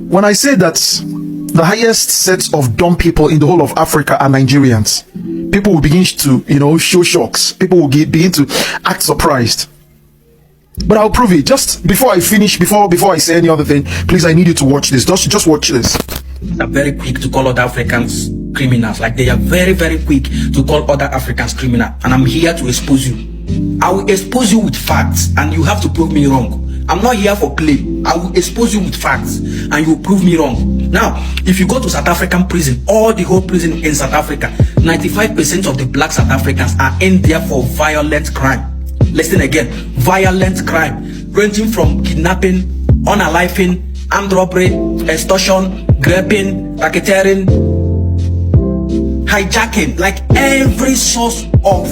when I say that the highest sets of dumb people in the whole of Africa are Nigerians, people will begin to, show shocks. People will begin to act surprised. But I'll prove it. Just before I finish, before I say any other thing, please, I need you to watch this. Just watch this. They're very quick to call other Africans criminals. Like, they are very, very quick to call other Africans criminal. And I'm here to expose you. I will expose you with facts, and you have to prove me wrong. I'm not here for play. I will expose you with facts, and you will prove me wrong. Now, if you go to South African prison, all the whole prison in South Africa, 95% of the black South Africans are in there for violent crime. Listen again, violent crime, ranging from kidnapping, unaliving, armed robbery, extortion, grabbing, racketeering, hijacking, like every source of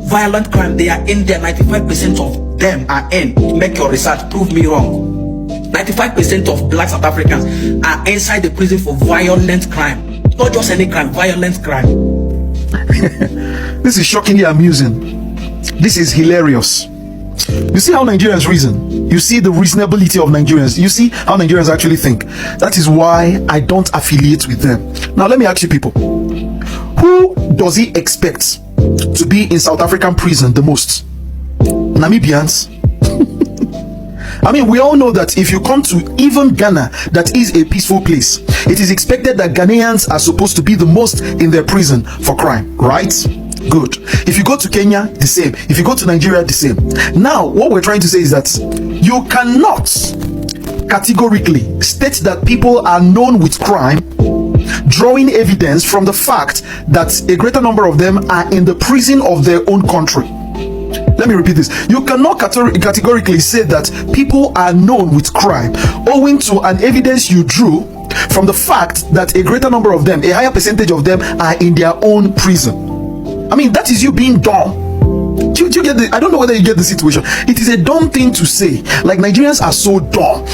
violent crime. They are in there. 95% of them are in. Make your research, prove me wrong. 95% of black South Africans are inside the prison for violent crime. Not just any crime, violent crime. This is shockingly amusing. This is hilarious. You see how Nigerians reason. You see the reasonability of Nigerians. You see how Nigerians actually think. That is why I don't affiliate with them. Now let me ask you people, who does he expect to be in South African prison the most? Namibians? I mean, we all know that if you come to even Ghana, that is a peaceful place, it is expected that Ghanaians are supposed to be the most in their prison for crime, right? Good. If you go to Kenya, the same. If you go to Nigeria, the same. Now, what we're trying to say is that you cannot categorically state that people are known with crime, drawing evidence from the fact that a greater number of them are in the prison of their own country. Let me repeat this. You cannot categorically say that people are known with crime owing to an evidence you drew from the fact that a greater number of them, a higher percentage of them, are in their own prison. I mean, that is you being dumb. Do you get the, I don't know whether you get the situation. It is a dumb thing to say. Like, Nigerians are so dumb.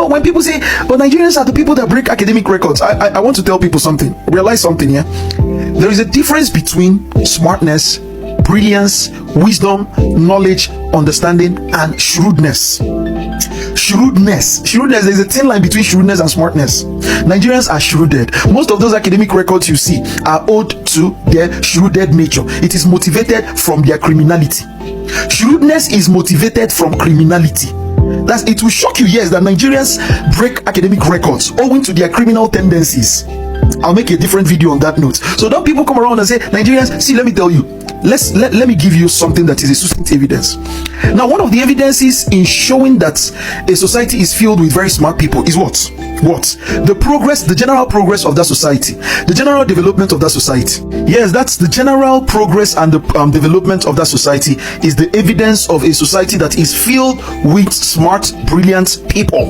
When people say, but Nigerians are the people that break academic records. I want to tell people something. Realize something here. There is a difference between smartness, brilliance, wisdom, knowledge, understanding, and shrewdness. Shrewdness, there's a thin line between shrewdness and smartness. Nigerians are shrewded. Most of those academic records you see are owed to their shrewded nature. It is motivated from their criminality. Shrewdness is motivated from criminality. It will shock you, yes, that Nigerians break academic records owing to their criminal tendencies. I'll make a different video on that note. So don't people come around and say, Nigerians, see, let me tell you. Let me give you something that is a succinct evidence. Now, one of the evidences in showing that a society is filled with very smart people is what? The general progress of that society, the general development of that society. Yes, that's the general progress and the development of that society is the evidence of a society that is filled with smart, brilliant people.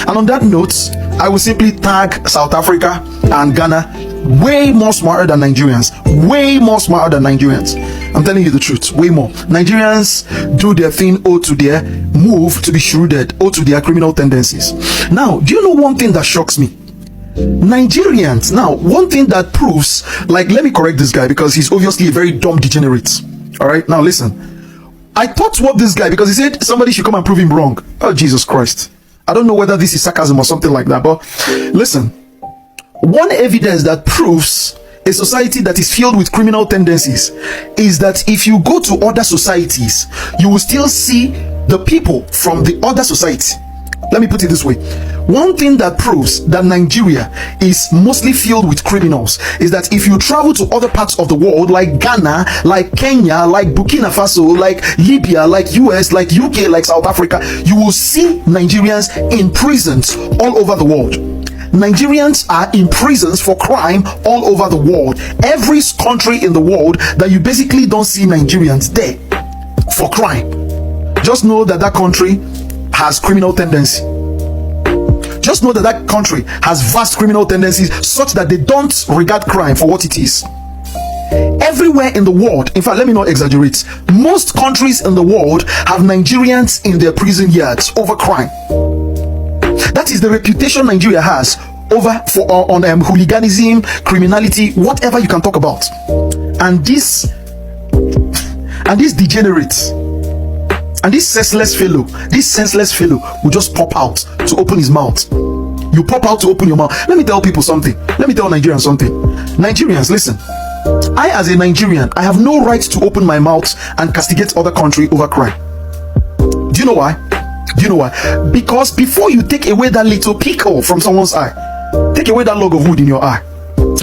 And on that note, I will simply tag South Africa and Ghana way more smarter than Nigerians. Way more smarter than Nigerians. I'm telling you the truth. Way more. Nigerians do their thing, owe to their move to be shrewded, owe to their criminal tendencies. Now, do you know one thing that shocks me? Nigerians, now, one thing that proves, like, let me correct this guy because he's obviously a very dumb degenerate. Alright, now listen. I thought what this guy, because he said somebody should come and prove him wrong. Oh, Jesus Christ. I don't know whether this is sarcasm or something like that, but listen. One evidence that proves a society that is filled with criminal tendencies is that if you go to other societies, you will still see the people from the other society. Let me put it this way. One thing that proves that Nigeria is mostly filled with criminals is that if you travel to other parts of the world, like Ghana, like Kenya, like Burkina Faso, like Libya, like US, like UK, like South Africa, you will see Nigerians in prisons all over the world. Nigerians are in prisons for crime all over the world. Every country in the world that you basically don't see Nigerians there for crime, just know that that country has criminal tendency. Just know that that country has vast criminal tendencies such that they don't regard crime for what it is. Everywhere in the world, in fact, let me not exaggerate, most countries in the world have Nigerians in their prison yards over crime. That is the reputation Nigeria has on hooliganism, criminality, whatever you can talk about. And this degenerate and this senseless fellow will just pop out to open his mouth You pop out to open your mouth. Let me tell people something. Let me tell Nigerians something. Nigerians, listen. I, as a Nigerian, I have no right to open my mouth and castigate other country over crime. Do you know why? Do you know why? Because before you take away that little pickle from someone's eye, take away that log of wood in your eye,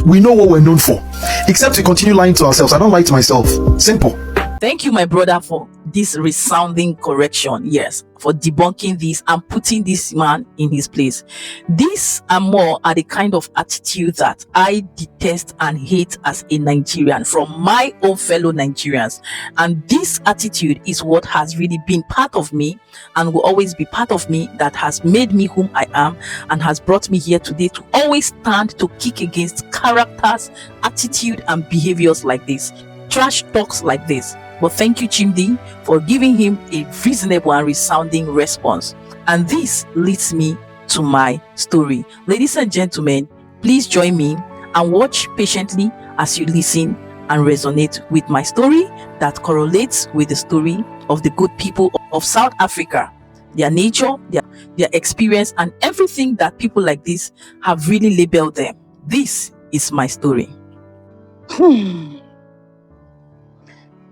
we know what we're known for. Except to continue lying to ourselves. I don't lie to myself. Simple. Thank you, my brother, for this resounding correction. Yes, for debunking this and putting this man in his place. These and more are the kind of attitude that I detest and hate as a Nigerian from my own fellow Nigerians. And this attitude is what has really been part of me and will always be part of me, that has made me whom I am and has brought me here today to always stand to kick against characters, attitude and behaviors like this, trash talks like this. But thank you, Chimdi, for giving him a reasonable and resounding response. And this leads me to my story. Ladies and gentlemen, please join me and watch patiently as you listen and resonate with my story that correlates with the story of the good people of South Africa, their nature, their experience, and everything that people like this have really labeled them. This is my story.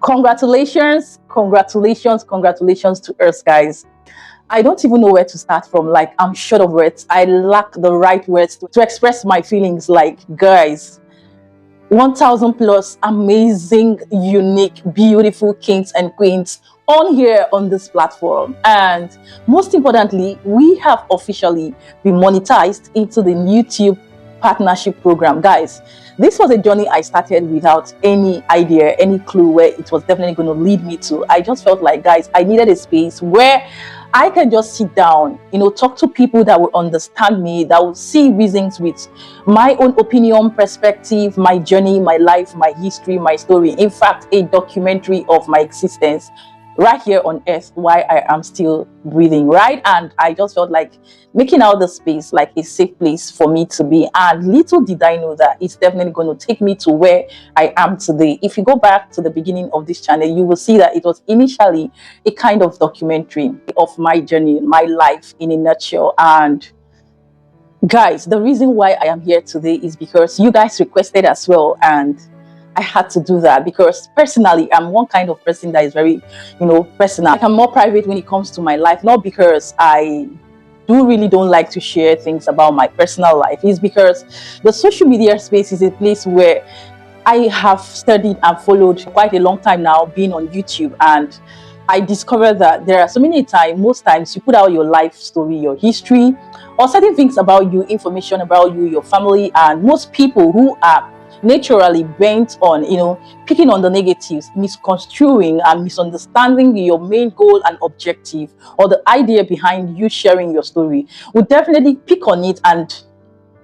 Congratulations to us, guys. I don't even know where to start from. Like, I'm short of words. I lack the right words to express my feelings. Like, guys, 1,000 plus amazing, unique, beautiful kings and queens on here on this platform. And most importantly, we have officially been monetized into the YouTube partnership program. Guys, this was a journey I started without any idea, any clue where it was definitely going to lead me to. I just felt like, guys, I needed a space where I can just sit down, talk to people that will understand me, that will see reasons with my own opinion, perspective, my journey, my life, my history, my story. In fact, a documentary of my existence right here on earth, why I am still breathing, right? And I just felt like making out the space like a safe place for me to be. And little did I know that it's definitely going to take me to where I am today. If you go back to the beginning of this channel, you will see that it was initially a kind of documentary of my journey, my life in a nutshell. And guys, the reason why I am here today is because you guys requested as well, and I had to do that because personally, I'm one kind of person that is very, personal. Like, I'm more private when it comes to my life, not because I don't like to share things about my personal life. It's because the social media space is a place where I have studied and followed quite a long time now, being on YouTube, and I discovered that there are so many times, most times you put out your life story, your history, or certain things about you, information about you, your family, and most people who are naturally bent on picking on the negatives, misconstruing and misunderstanding your main goal and objective, or the idea behind you sharing your story, would definitely pick on it and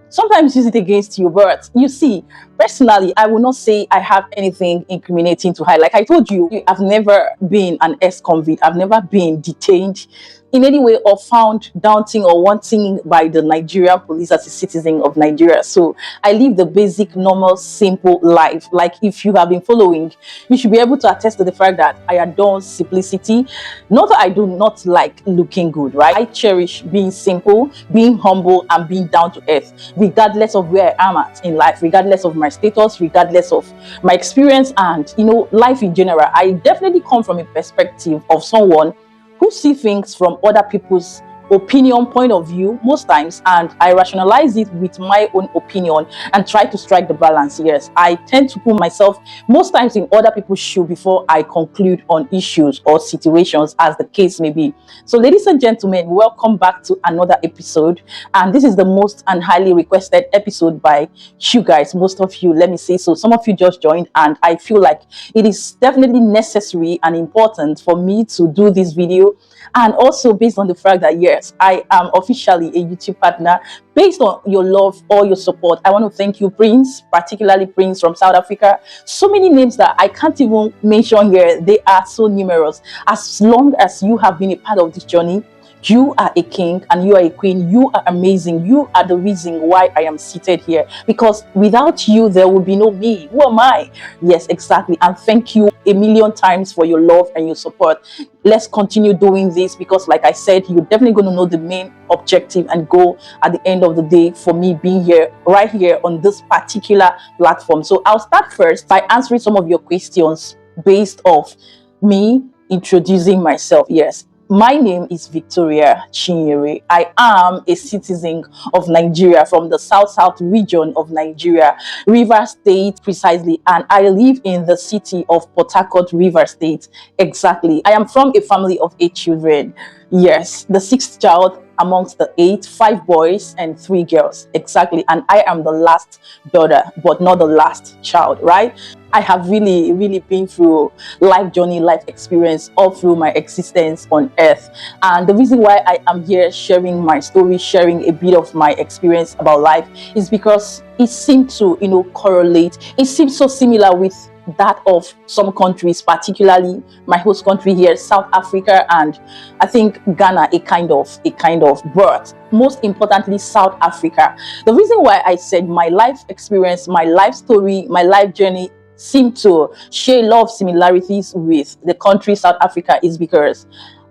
sometimes use it against you. But you see, personally, I will not say I have anything incriminating to hide. Like I told you, I've never been an ex-convict. I've never been detained in any way or found daunting or wanting by the Nigerian police as a citizen of Nigeria. So I live the basic, normal, simple life. Like, if you have been following, you should be able to attest to the fact that I adore simplicity. Not that I do not like looking good, right? I cherish being simple, being humble, and being down to earth, regardless of where I am at in life, regardless of my status, regardless of my experience, and life in general. I definitely come from a perspective of someone who see things from other people's opinion, point of view most times, and I rationalize it with my own opinion and try to strike the balance. Yes, I tend to put myself most times in other people's shoes before I conclude on issues or situations, as the case may be. So, ladies and gentlemen, welcome back to another episode, and this is the most and highly requested episode by you guys. Most of you, let me say so. Some of you just joined, and I feel like it is definitely necessary and important for me to do this video. And also based on the fact that, yes, I am officially a YouTube partner. Based on your love or your support, I want to thank you, Prince, particularly Prince from South Africa. So many names that I can't even mention here. They are so numerous. As long as you have been a part of this journey, You are a king and you are a queen. You are amazing. You are the reason why I am seated here. Because without you, there will be no me. Who am I? Yes, exactly. And thank you a million times for your love and your support. Let's continue doing this because, like I said, you're definitely going to know the main objective and goal at the end of the day for me being here, right here on this particular platform. So I'll start first by answering some of your questions based off me introducing myself. Yes. My name is Victoria Chinyere. I am a citizen of Nigeria from the South region of Nigeria, River State precisely, and I live in the city of Port Harcourt, River State. Exactly. I am from a family of 8 children. Yes, the 6th child amongst the 8, 5 boys and 3 girls. Exactly. And I am the last daughter, but not the last child, right? I have really been through life journey, life experience all through my existence on earth. And the reason why I am here sharing my story, sharing a bit of my experience about life is because it seemed to, correlate. It seems so similar with that of some countries, particularly my host country here, South Africa, and I think Ghana, a kind of birth. Most importantly, South Africa. The reason why I said my life experience, my life story, my life journey seem to share a lot of similarities with the country South Africa is because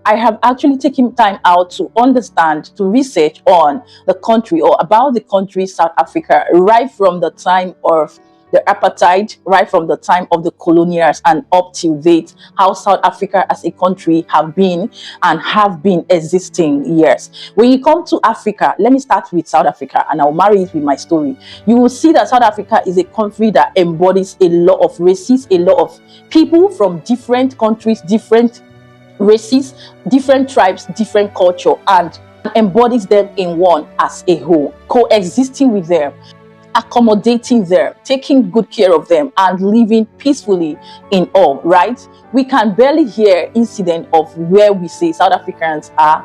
I have actually taken time out to understand, to research on the country or about the country South Africa right from the time of the apartheid, right from the time of the colonials and up till date, how South Africa as a country have been existing years. When you come to Africa, let me start with South Africa and I'll marry it with my story. You will see that South Africa is a country that embodies a lot of races, a lot of people from different countries, different races, different tribes, different culture, and embodies them in one as a whole, coexisting with them, accommodating them, taking good care of them, and living peacefully in all, right? We can barely hear incident of where we say South Africans are,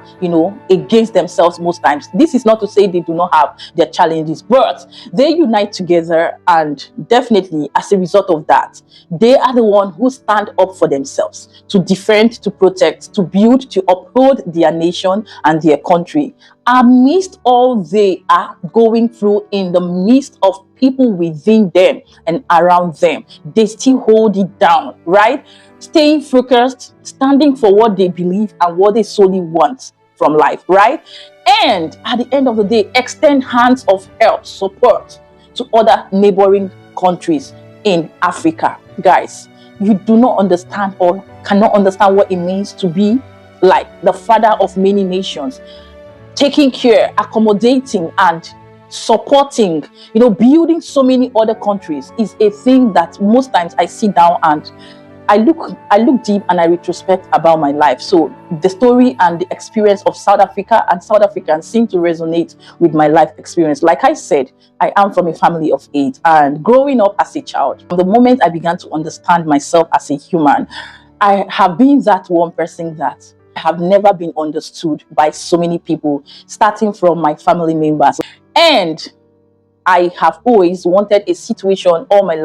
against themselves most times. This is not to say they do not have their challenges, but they unite together, and definitely as a result of that, they are the ones who stand up for themselves, to defend, to protect, to build, to uphold their nation and their country. Amidst all they are going through, in the midst of people within them and around them, they still hold it down, right? Staying focused, standing for what they believe and what they solely want from life, right? And at the end of the day, extend hands of help, support to other neighboring countries in Africa. Guys, you do not understand or cannot understand what it means to be like the father of many nations, taking care, accommodating, and supporting, building so many other countries is a thing that most times I sit down and I look deep and I retrospect about my life. So the story and the experience of South Africa and South Africans seem to resonate with my life experience. Like I said, I am from a family of 8, and growing up as a child, from the moment I began to understand myself as a human, I have been that one person that have never been understood by so many people, starting from my family members. And I have always wanted a situation all my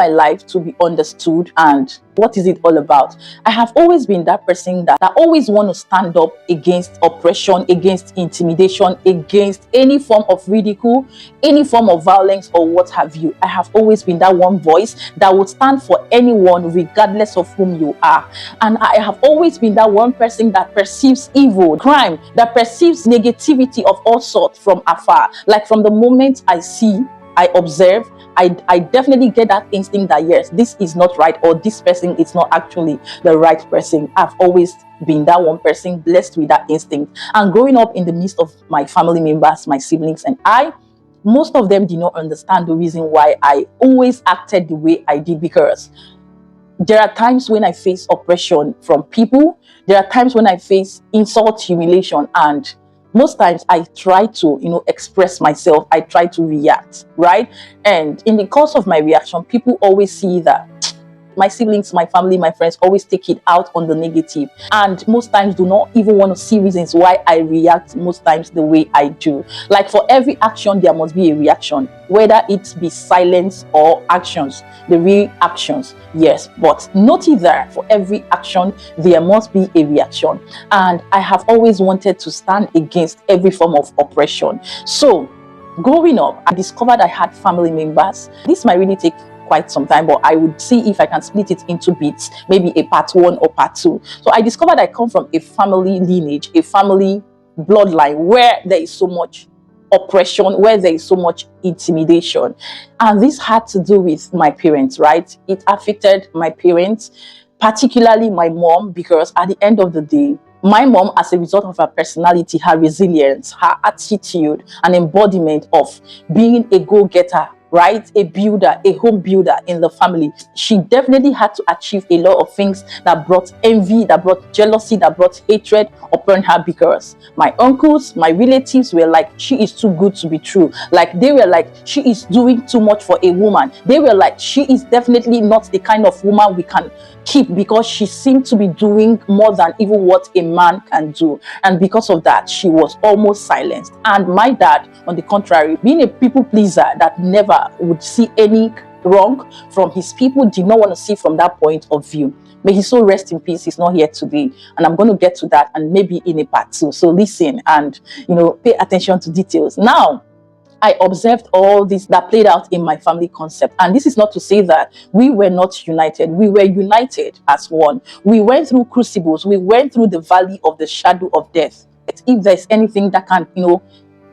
life to be understood. And what is it all about? I have always been that person that I always want to stand up against oppression, against intimidation, against any form of ridicule, any form of violence or what have you. I have always been that one voice that would stand for anyone regardless of whom you are. And I have always been that one person that perceives evil, crime, that perceives negativity of all sorts from afar. Like from the moment I see, I observe, I definitely get that instinct that yes, this is not right, or this person is not actually the right person. I've always been that one person blessed with that instinct. And growing up in the midst of my family members, my siblings and most of them did not understand the reason why I always acted the way I did, because there are times when I face oppression from people. There are times when I face insult, humiliation, and most times I try to, express myself. I try to react, right? And in the course of my reaction, people always see that my siblings, my family, my friends always take it out on the negative, and most times do not even want to see reasons why I react most times the way I do. Like for every action, there must be a reaction, whether it be silence or actions, the reactions, yes. But notice that for every action, there must be a reaction. And I have always wanted to stand against every form of oppression. So growing up, I discovered I had family members. This might really take quite some time, but I would see if I can split it into bits, maybe a part 1 or part 2. So I discovered I come from a family lineage, a family bloodline where there is so much oppression, where there is so much intimidation. And this had to do with my parents, right? It affected my parents, particularly my mom, because at the end of the day, my mom, as a result of her personality, her resilience, her attitude, an embodiment of being a go-getter, right? A builder, a home builder in the family. She definitely had to achieve a lot of things that brought envy, that brought jealousy, that brought hatred upon her, because my uncles, my relatives were like, she is too good to be true. Like they were like, she is doing too much for a woman. They were like, she is definitely not the kind of woman we can keep, because she seemed to be doing more than even what a man can do. And because of that, she was almost silenced. And my dad, on the contrary, being a people pleaser that never would see any wrong from his people, did not want to see from that point of view. May his soul rest in peace. He's not here today, and I'm going to get to that, and maybe in a part 2. So listen and pay attention to details. Now, I observed all this that played out in my family concept. And this is not to say that we were not united. We were united as one. We went through crucibles. We went through the valley of the shadow of death. If there's anything that can,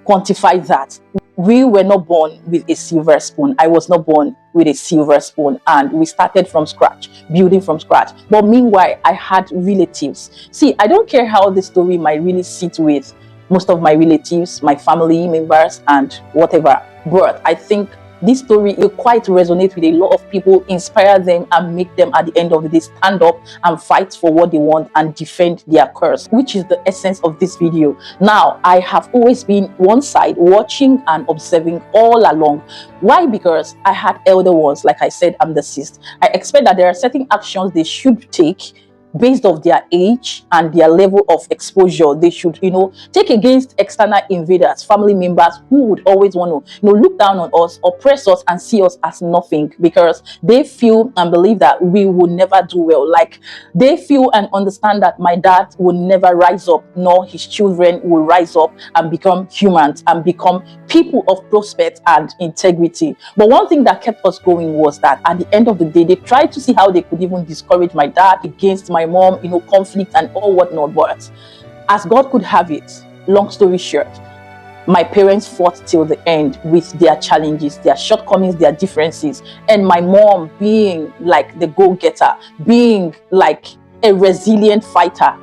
quantify that, we were not born with a silver spoon. I was not born with a silver spoon. And we started from scratch, building from scratch. But meanwhile, I had relatives. See, I don't care how the story might really sit with most of my relatives, my family members, and whatever. But I think this story will quite resonate with a lot of people, inspire them, and make them at the end of the day stand up and fight for what they want and defend their cause, which is the essence of this video. Now, I have always been one side, watching and observing all along. Why? Because I had elder ones. Like I said, I'm the sixth. I expect that there are certain actions they should take based off their age and their level of exposure. They should, take against external invaders, family members who would always want to, look down on us, oppress us, and see us as nothing, because they feel and believe that we will never do well. Like they feel and understand that my dad will never rise up, nor his children will rise up and become humans and become people of prospect and integrity. But one thing that kept us going was that at the end of the day, they tried to see how they could even discourage my dad against my mom, conflict and all whatnot. But as God could have it, long story short, my parents fought till the end with their challenges, their shortcomings, their differences. And my mom, being like the go-getter, being like a resilient fighter,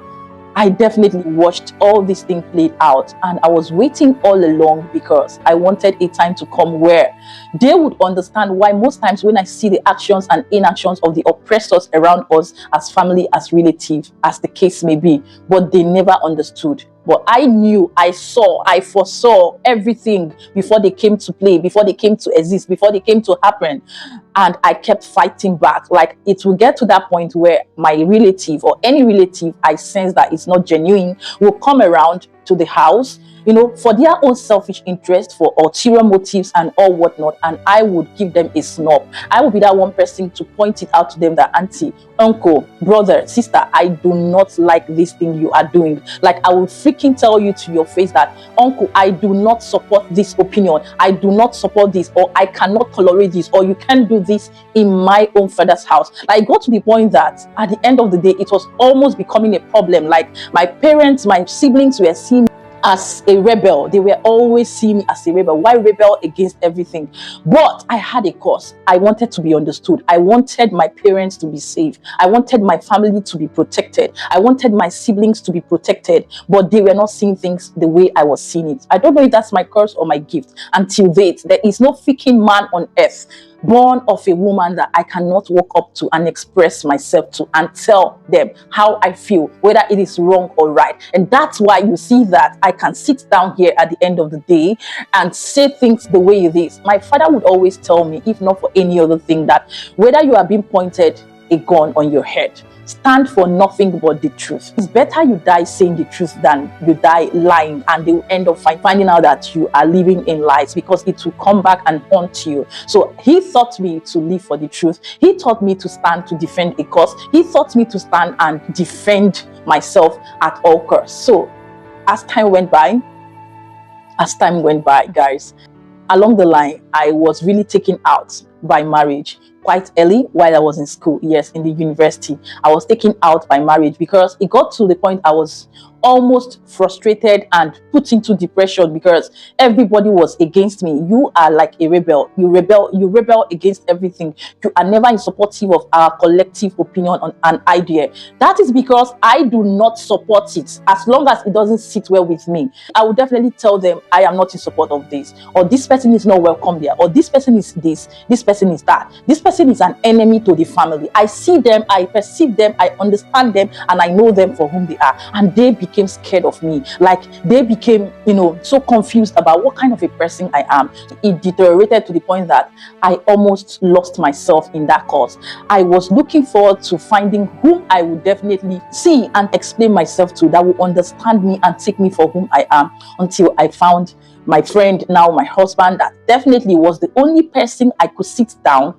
I definitely watched all this thing played out, and I was waiting all along because I wanted a time to come where they would understand why most times when I see the actions and inactions of the oppressors around us as family, as relative, as the case may be, but they never understood. But I knew, I saw, I foresaw everything before they came to play, before they came to exist, before they came to happen. And I kept fighting back. Like it will get to that point where my relative or any relative I sense that it's not genuine will come around to the house, for their own selfish interest, for ulterior motives and all whatnot. And I would give them a snub. I would be that one person to point it out to them that, auntie, uncle, brother, sister, I do not like this thing you are doing. Like I will freaking tell you to your face that, uncle, I do not support this opinion. I do not support this, or I cannot tolerate this, or you can't do this in my own father's house. Like, I got to the point that at the end of the day, it was almost becoming a problem. Like my parents, my siblings were seeing as a rebel. They were always seeing me as a rebel. Why rebel against everything? But I had a cause. I wanted to be understood. I wanted my parents to be safe. I wanted my family to be protected. I wanted my siblings to be protected, but they were not seeing things the way I was seeing it. I don't know if that's my curse or my gift. Until date, there is no freaking man on earth born of a woman that I cannot walk up to and express myself to and tell them how I feel, whether it is wrong or right. And that's why you see that I can sit down here at the end of the day and say things the way it is. My father would always tell me, if not for any other thing, that whether you are being pointed a gun on your head. Stand for nothing but the truth. It's better you die saying the truth than you die lying, and they will end up finding out that you are living in lies, because it will come back and haunt you. So he taught me to live for the truth. He taught me to stand to defend a cause. He taught me to stand and defend myself at all costs. So as time went by, guys, along the line, I was really taken out by marriage quite early while I was in school. Yes, in the university, I was taken out by marriage because it got to the point I was almost frustrated and put into depression because everybody was against me. You are like a rebel. You rebel against everything. You are never supportive of our collective opinion on an idea. That is because I do not support it. As long as it doesn't sit well with me, I will definitely tell them I am not in support of this, or this person is not welcome there, or this person is this person is that, this person is an enemy to the family. I see them, I perceive them, I understand them, and I know them for whom they are. And they became scared of me. Like, they became, so confused about what kind of a person I am. It deteriorated to the point that I almost lost myself in that cause. I was looking forward to finding whom I would definitely see and explain myself to, that will understand me and take me for whom I am, until I found my friend, now my husband, that definitely was the only person I could sit down,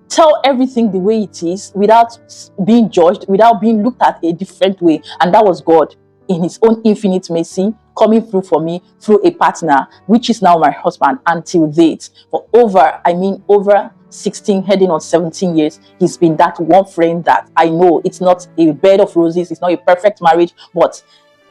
tell everything the way it is without being judged, without being looked at a different way. And that was God in his own infinite mercy coming through for me through a partner, which is now my husband until date. For over 16, heading on 17 years, he's been that one friend that I know it's not a bed of roses, it's not a perfect marriage, but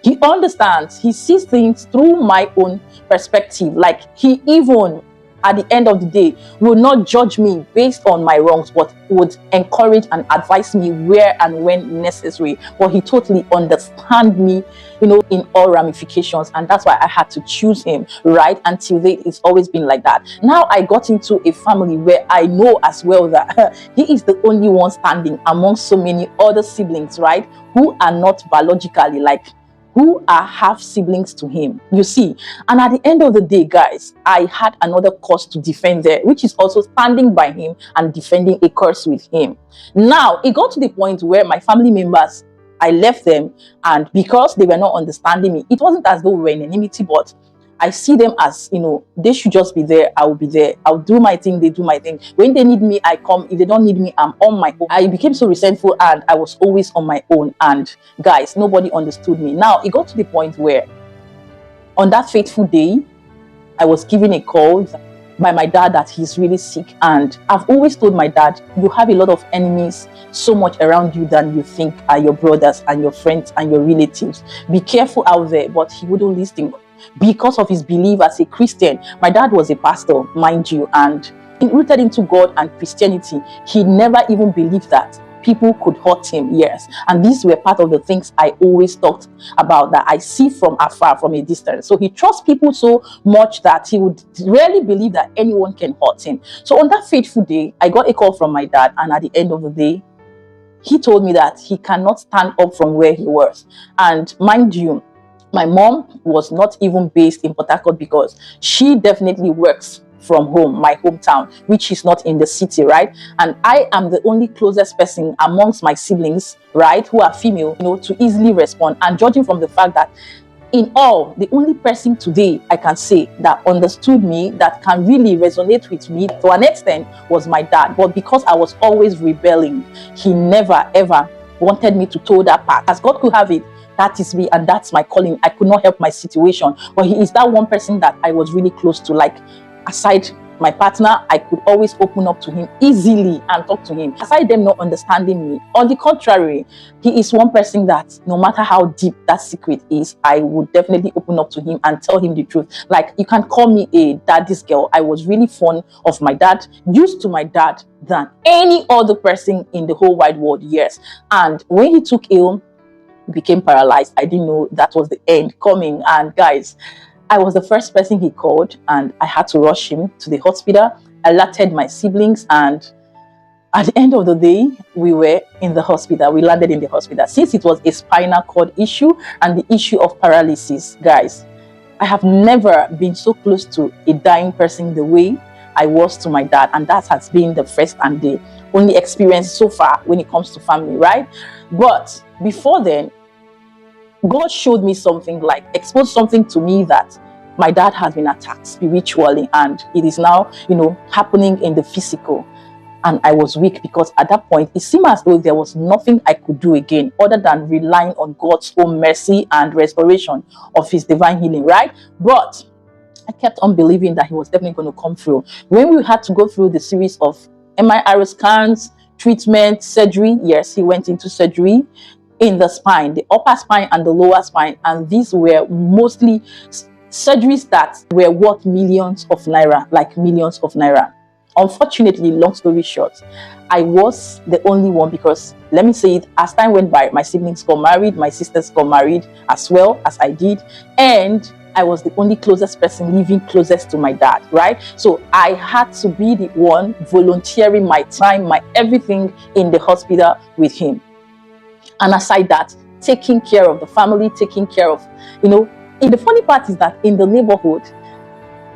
he understands, he sees things through my own perspective. Like, he even at the end of the day will not judge me based on my wrongs, but would encourage and advise me where and when necessary. But he totally understands me, in all ramifications, and that's why I had to choose him. Right until date, it's always been like that. Now I got into a family where I know as well that he is the only one standing among so many other siblings, right, who are not biologically, who are half siblings to him, you see. And at the end of the day, guys, I had another cause to defend there, which is also standing by him and defending a cause with him. Now, it got to the point where my family members, I left them, and because they were not understanding me, it wasn't as though we were in enmity, but I see them as, they should just be there. I will be there. I'll do my thing. They do my thing. When they need me, I come. If they don't need me, I'm on my own. I became so resentful, and I was always on my own. And guys, nobody understood me. Now, it got to the point where on that fateful day, I was given a call by my dad that he's really sick. And I've always told my dad, you have a lot of enemies so much around you than you think are your brothers and your friends and your relatives. Be careful out there. But he wouldn't listen. Because of his belief as a Christian. My dad was a pastor, mind you, and rooted into God and Christianity. He never even believed that people could hurt him. Yes, and these were part of the things I always talked about, that I see from afar, from a distance. So he trusts people so much that he would rarely believe that anyone can hurt him. So on that fateful day, I got a call from my dad, and at the end of the day, he told me that he cannot stand up from where he was. And mind you, my mom was not even based in Port Harcourt, because she definitely works from home, my hometown, which is not in the city, right? And I am the only closest person amongst my siblings, right, who are female, to easily respond. And judging from the fact that in all, the only person today I can say that understood me, that can really resonate with me to an extent, was my dad. But because I was always rebelling, he never ever wanted me to toe that path. As God could have it, that is me and that's my calling. I could not help my situation, but he is that one person that I was really close to. Like, aside my partner, I could always open up to him easily and talk to him. Aside them not understanding me, on the contrary, he is one person that no matter how deep that secret is, I would definitely open up to him and tell him the truth. Like, you can call me a daddy's girl. I was really fond of my dad, used to my dad than any other person in the whole wide world. Yes. And when he took ill, he became paralyzed. I didn't know that was the end coming. And guys, I was the first person he called, and I had to rush him to the hospital. I alerted my siblings, and at the end of the day, we were in the hospital. We landed in the hospital. Since it was a spinal cord issue and the issue of paralysis, guys, I have never been so close to a dying person the way I was to my dad, and that has been the first and the only experience so far when it comes to family, right? But before then, God showed me something, like exposed something to me, that my dad has been attacked spiritually, and it is now, happening in the physical. And I was weak, because at that point it seemed as though there was nothing I could do again other than relying on God's own mercy and restoration of his divine healing, right? But I kept on believing that he was definitely going to come through. When we had to go through the series of MRI scans, treatment, surgery, yes, he went into surgery in the spine, the upper spine and the lower spine, and these were mostly surgeries that were worth millions of naira, like millions of naira. Unfortunately, long story short, I was the only one, because let me say it, as time went by, my siblings got married, my sisters got married as well as I did, and I was the only closest person living closest to my dad, right? So I had to be the one volunteering my time, my everything in the hospital with him. And aside that, taking care of the family, taking care of, and the funny part is that in the neighborhood,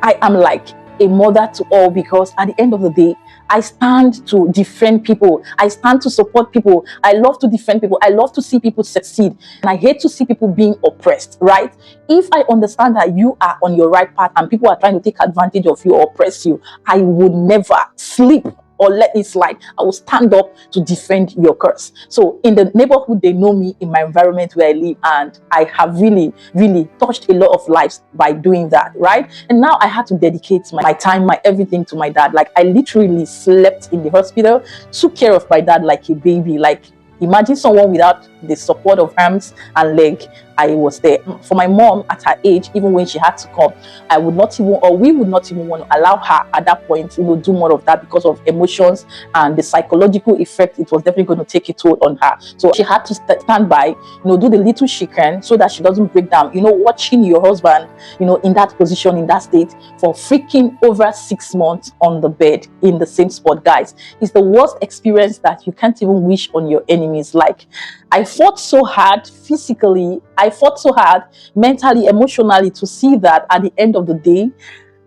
I am like a mother to all, because at the end of the day, I stand to defend people. I stand to support people. I love to defend people. I love to see people succeed. And I hate to see people being oppressed, right? If I understand that you are on your right path and people are trying to take advantage of you or oppress you, I would never sleep or let it slide. I will stand up to defend your cause. So in the neighborhood, they know me, in my environment where I live, and I have really, really touched a lot of lives by doing that, right? And now I had to dedicate my time, my everything to my dad. Like, I literally slept in the hospital, took care of my dad like a baby. Like, imagine someone without the support of arms and leg. I was there. For my mom at her age, even when she had to come, I would not even, or we would not even want to allow her at that point, do more of that, because of emotions and the psychological effect. It was definitely going to take a toll on her. So she had to stand by, do the little she can so that she doesn't break down. Watching your husband, in that position, in that state for freaking over 6 months on the bed in the same spot, guys, is the worst experience that you can't even wish on your enemies. Like, I fought so hard physically, I fought so hard mentally, emotionally, to see that at the end of the day,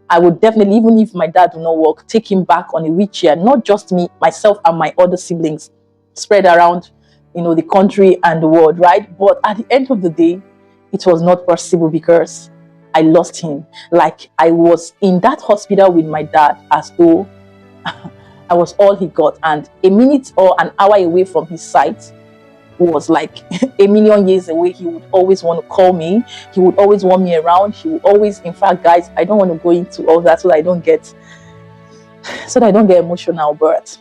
I would definitely, even if my dad would not work, take him back on a wheelchair. Not just me, myself and my other siblings spread around, the country and the world, right? But at the end of the day, it was not possible, because I lost him. Like, I was in that hospital with my dad as though I was all he got, and a minute or an hour away from his sight was like a million years away. He would always want to call me. He would always want me around. He would always, in fact, guys, I don't want to go into all that so that I don't get emotional. But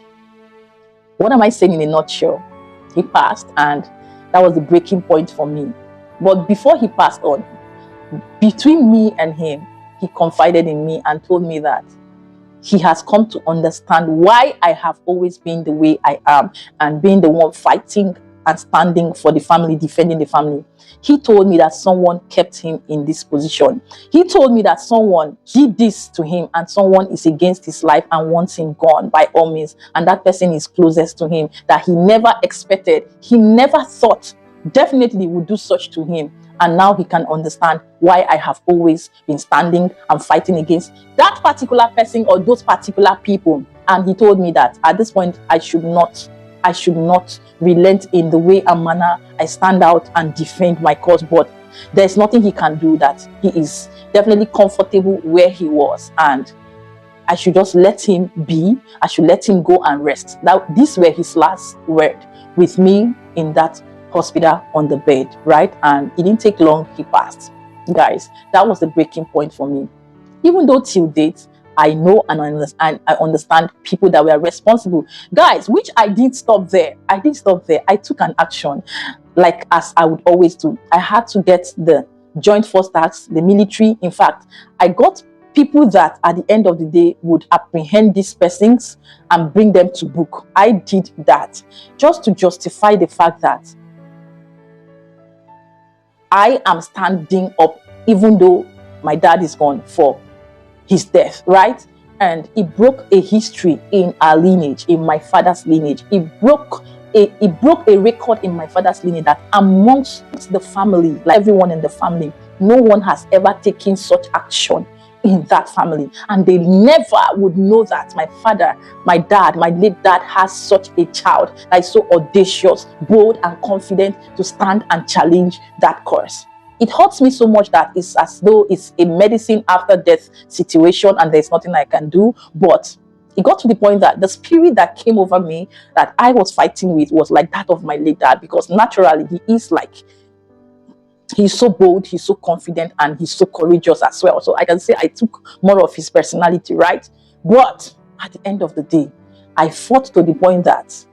what am I saying in a nutshell? He passed, and that was the breaking point for me. But before he passed on, between me and him, he confided in me and told me that he has come to understand why I have always been the way I am, and being the one fighting and standing for the family, defending the family. He told me that someone kept him in this position. He told me that someone did this to him, and someone is against his life and wants him gone by all means. And that person is closest to him, that he never expected, he never thought definitely would do such to him. And now he can understand why I have always been standing and fighting against that particular person or those particular people. And he told me that at this point, I should not relent in the way and manner I stand out and defend my cause. But there's nothing he can do, that he is definitely comfortable where he was, and I should just let him be. I should let him go and rest. Now, these were his last word with me in that hospital on the bed, right? And it didn't take long, he passed. Guys, that was the breaking point for me. Even though till date, I know and I understand people that were responsible, guys, which I didn't stop there. I took an action, like as I would always do. I had to get the joint force tax, the military. In fact, I got people that at the end of the day would apprehend these persons and bring them to book. I did that just to justify the fact that I am standing up, even though my dad is gone for his death, right? And it broke a history in our lineage, in my father's lineage. It broke a record in my father's lineage, that amongst the family, like everyone in the family, no one has ever taken such action in that family, and they never would know that my father, my dad, my late dad has such a child that is so audacious, bold, and confident to stand and challenge that curse. It hurts me so much that it's as though it's a medicine after death situation and there's nothing I can do. But it got to the point that the spirit that came over me that I was fighting with was like that of my late dad, because naturally he's so bold, he's so confident, and he's so courageous as well. So I can say I took more of his personality, right? But at the end of the day, I fought to the point that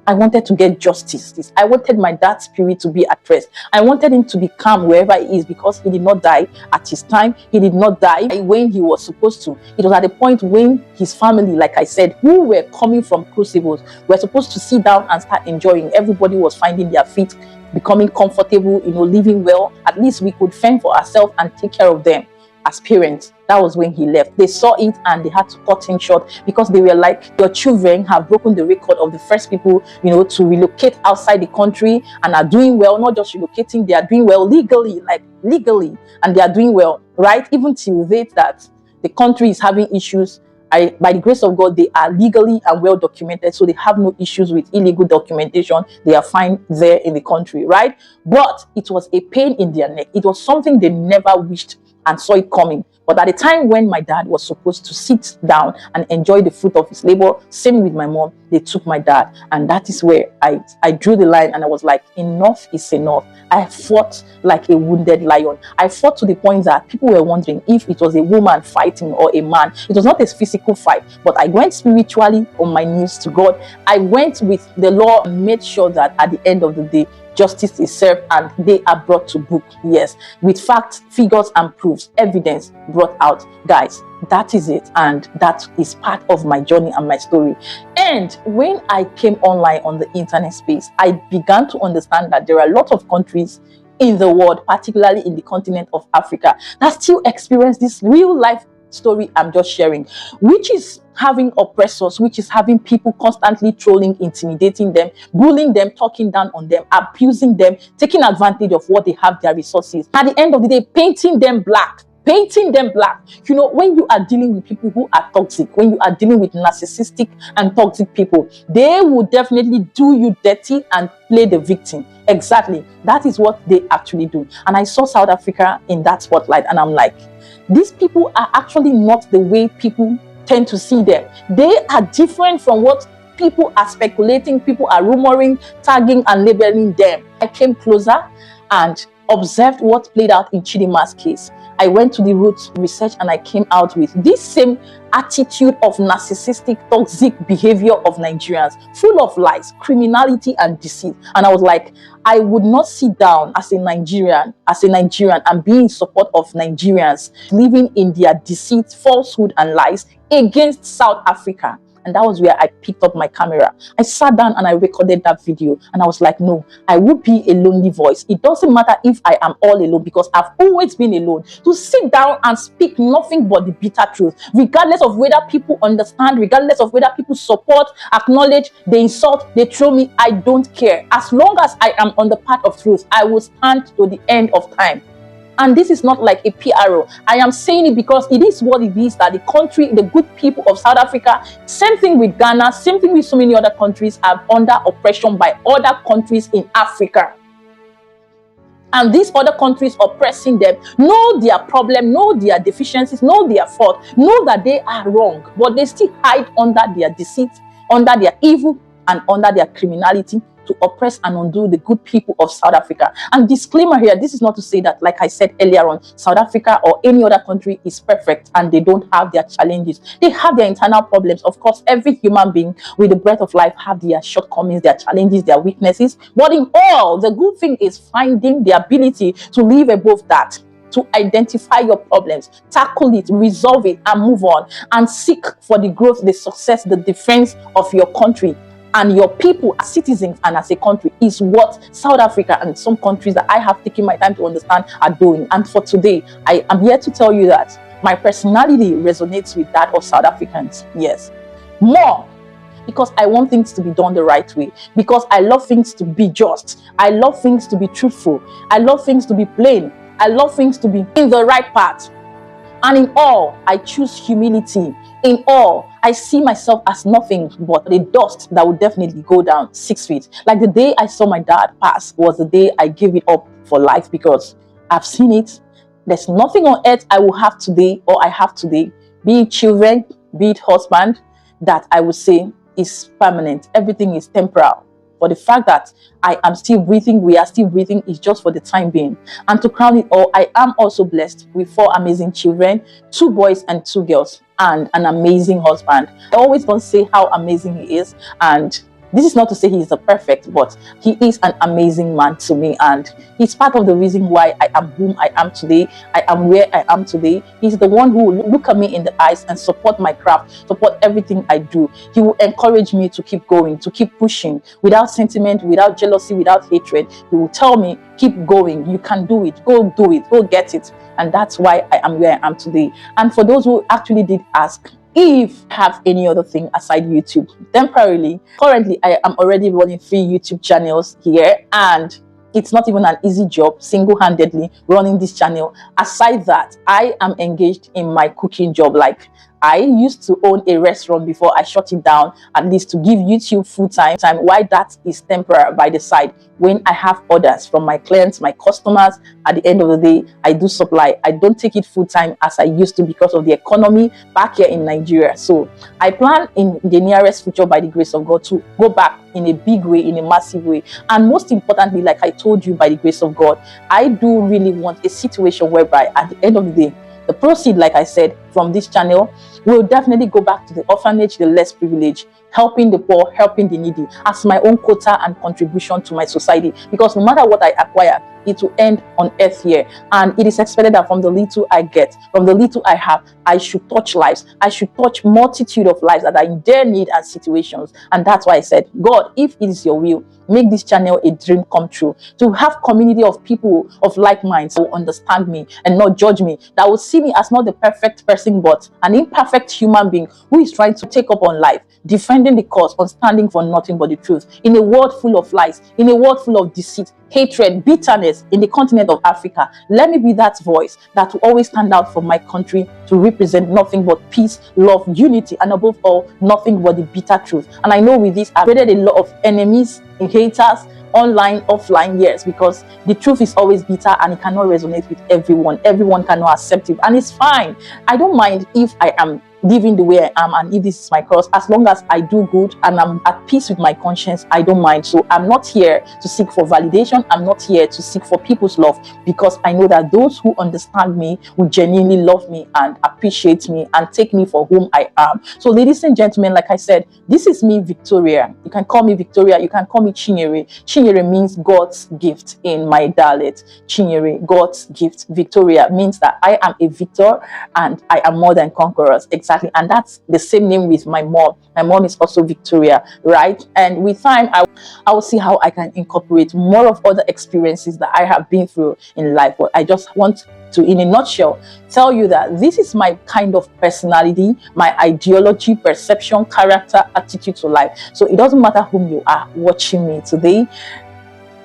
I wanted to get justice. I wanted my dad's spirit to be at rest. I wanted him to be calm wherever he is, because he did not die at his time. He did not die when he was supposed to. It was at the point when his family, like I said, who were coming from crucibles, were supposed to sit down and start enjoying. Everybody was finding their feet, becoming comfortable, living well. At least we could fend for ourselves and take care of them as parents. That was when he left. They saw it and they had to cut him short, because they were like, your children have broken the record of the first people, to relocate outside the country and are doing well. Not just relocating, they are doing well legally, and they are doing well, right? Even till date that the country is having issues, by the grace of God, they are legally and well documented, so they have no issues with illegal documentation. They are fine there in the country, right? But it was a pain in their neck. It was something they never wished and saw it coming. But at the time when my dad was supposed to sit down and enjoy the fruit of his labor, same with my mom, they took my dad. And that is where I drew the line, and I was like, enough is enough. I fought like a wounded lion. I fought to the point that people were wondering if it was a woman fighting or a man. It was not a physical fight, but I went spiritually on my knees to God. I went with the law and made sure that at the end of the day, justice is served and they are brought to book. Yes, with facts, figures, and proofs, evidence brought out. Guys, that is it, and that is part of my journey and my story. And when I came online on the internet space, I began to understand that there are a lot of countries in the world, particularly in the continent of Africa, that still experience this real life story I'm just sharing, which is having oppressors, which is having people constantly trolling, intimidating them, bullying them, talking down on them, abusing them, taking advantage of what they have, their resources. At the end of the day, painting them black. When you are dealing with people who are toxic, when you are dealing with narcissistic and toxic people, they will definitely do you dirty and play the victim. Exactly. That is what they actually do. And I saw South Africa in that spotlight, and I'm like, these people are actually not the way people tend to see them. They are different from what people are speculating, people are rumoring, tagging, and labeling them. I came closer and observed what played out in Chidima's case. I went to the roots research, and I came out with this same attitude of narcissistic, toxic behavior of Nigerians, full of lies, criminality, and deceit. And I was like, I would not sit down as a Nigerian and be in support of Nigerians living in their deceit, falsehood, and lies against South Africa. And that was where I picked up my camera. I sat down and I recorded that video. And I was like, no, I would be a lonely voice. It doesn't matter if I am all alone, because I've always been alone. To sit down and speak nothing but the bitter truth, regardless of whether people understand, regardless of whether people support, acknowledge, they insult, they throw me, I don't care. As long as I am on the path of truth, I will stand to the end of time. And this is not like a PRO. I am saying it because it is what it is, that the country, the good people of South Africa, same thing with Ghana, same thing with so many other countries, are under oppression by other countries in Africa. And these other countries oppressing them know their problem, know their deficiencies, know their fault, know that they are wrong, but they still hide under their deceit, under their evil, and under their criminality, to oppress and undo the good people of South Africa. And disclaimer here, this is not to say that, like I said earlier on, South Africa or any other country is perfect and they don't have their challenges. They have their internal problems. Of course, every human being with the breath of life have their shortcomings, their challenges, their weaknesses. But in all, the good thing is finding the ability to live above that, to identify your problems, tackle it, resolve it, and move on, and seek for the growth, the success, the defense of your country and your people as citizens and as a country, is what South Africa and some countries that I have taken my time to understand are doing. And for today, I am here to tell you that my personality resonates with that of South Africans. Yes, more, because I want things to be done the right way, because I love things to be just, I love things to be truthful, I love things to be plain, I love things to be in the right path. And in all, I choose humility. In all, I see myself as nothing but the dust that will definitely go down 6 feet. Like the day I saw my dad pass was the day I gave it up for life, because I've seen it. There's nothing on earth I will have today, or I have today, be it children, be it husband, that I would say is permanent. Everything is temporal. But the fact that I am still breathing, we are still breathing, is just for the time being. And to crown it all, I am also blessed with 4 amazing children, 2 boys and 2 girls, and an amazing husband. I always don't say how amazing he is, and this is not to say he is the perfect, but he is an amazing man to me, and he's part of the reason why I am whom I am today. I am where I am today. He's the one who will look at me in the eyes and support my craft, support everything I do. He will encourage me to keep going, to keep pushing, without sentiment, without jealousy, without hatred. He will tell me, keep going, you can do it, go do it, go get it. And that's why I am where I am today. And for those who actually did ask, if I have any other thing aside YouTube, temporarily, currently I am already running 3 YouTube channels here, and it's not even an easy job single-handedly running this channel. Aside that, I am engaged in my cooking job. Like, I used to own a restaurant before I shut it down, at least to give YouTube full-time. Why that is temporary by the side. When I have orders from my clients, my customers, at the end of the day, I do supply. I don't take it full-time as I used to because of the economy back here in Nigeria. So I plan in the nearest future, by the grace of God, to go back in a big way, in a massive way. And most importantly, like I told you, by the grace of God, I do really want a situation whereby at the end of the day, the proceeds, like I said, from this channel will definitely go back to the orphanage, the less privileged, helping the poor, helping the needy, as my own quota and contribution to my society. Because no matter what I acquire, it will end on earth here. And it is expected that from the little I get, from the little I have, I should touch lives. I should touch multitude of lives that are in their need and situations. And that's why I said, God, if it is your will, make this channel a dream come true. To have community of people of like minds who understand me and not judge me, that will see me as not the perfect person, but an imperfect human being who is trying to take up on life, defending the cause, on standing for nothing but the truth. In a world full of lies, in a world full of deceit, hatred, bitterness in the continent of Africa, let me be that voice that will always stand out for my country, to represent nothing but peace, love, unity, and above all, nothing but the bitter truth. And I know with this, I've created a lot of enemies and haters, online, offline, yes, because the truth is always bitter and it cannot resonate with everyone. Everyone cannot accept it, and it's fine. I don't mind if I am living the way I am, and if this is my cross, as long as I do good and I'm at peace with my conscience, I don't mind. So I'm not here to seek for validation. I'm not here to seek for people's love, because I know that those who understand me will genuinely love me and appreciate me and take me for whom I am. So ladies and gentlemen, like I said, this is me, Victoria. You can call me Victoria, you can call me Chinyere. Chinyere means God's gift in my dialect. Chinyere, God's gift. Victoria means that I am a victor and I am more than conquerors. Exactly. And that's the same name with my mom. My mom is also Victoria, right? And with time, I will see how I can incorporate more of other experiences that I have been through in life. But I just want to, in a nutshell, tell you that this is my kind of personality, my ideology, perception, character, attitude to life. So it doesn't matter whom you are watching me today.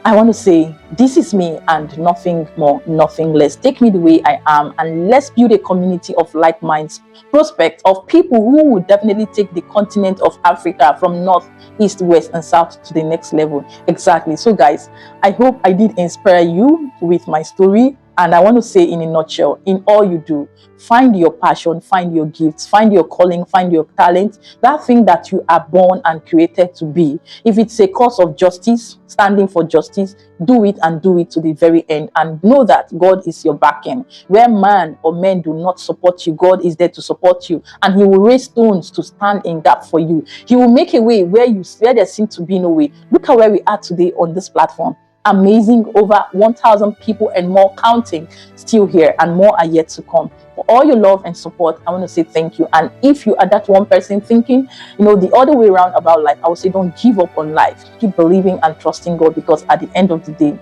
I want to say, this is me and nothing more, nothing less. Take me the way I am, and let's build a community of like minds, prospect of people who will definitely take the continent of Africa from north, east, west, and south to the next level. Exactly. So guys, I hope I did inspire you with my story. And I want to say, in a nutshell, in all you do, find your passion, find your gifts, find your calling, find your talent, that thing that you are born and created to be. If it's a cause of justice, standing for justice, do it and do it to the very end. And know that God is your backend. Where man or men do not support you, God is there to support you. And he will raise stones to stand in gap for you. He will make a way where there seems to be no way. Look at where we are today on this platform. Amazing, over 1,000 people and more counting still here, and more are yet to come. For all your love and support, I want to say thank you. And if you are that one person thinking, the other way around about life, I would say don't give up on life. Keep believing and trusting God, because at the end of the day,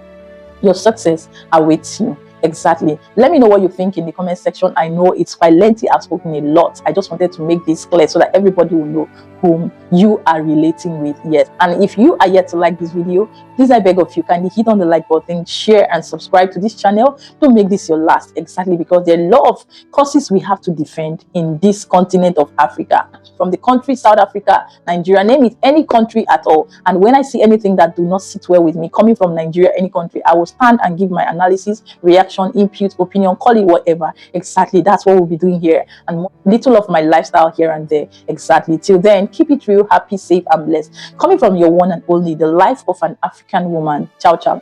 your success awaits you. Exactly. Let me know what you think in the comment section. I know it's quite lengthy. I've spoken a lot. I just wanted to make this clear so that everybody will know whom you are relating with. Yes. And if you are yet to like this video, please, I beg of you, kindly hit on the like button, share and subscribe to this channel. Don't make this your last. Exactly, because there are a lot of causes we have to defend in this continent of Africa. From the country South Africa, Nigeria, name it, any country at all. And when I see anything that do not sit well with me coming from Nigeria, any country, I will stand and give my analysis, reaction, input, opinion, call it whatever. Exactly, that's what we'll be doing here, and little of my lifestyle here and there. Exactly. Till then, keep it real, happy, safe and blessed. Coming from your one and only, the life of an African woman. Ciao ciao.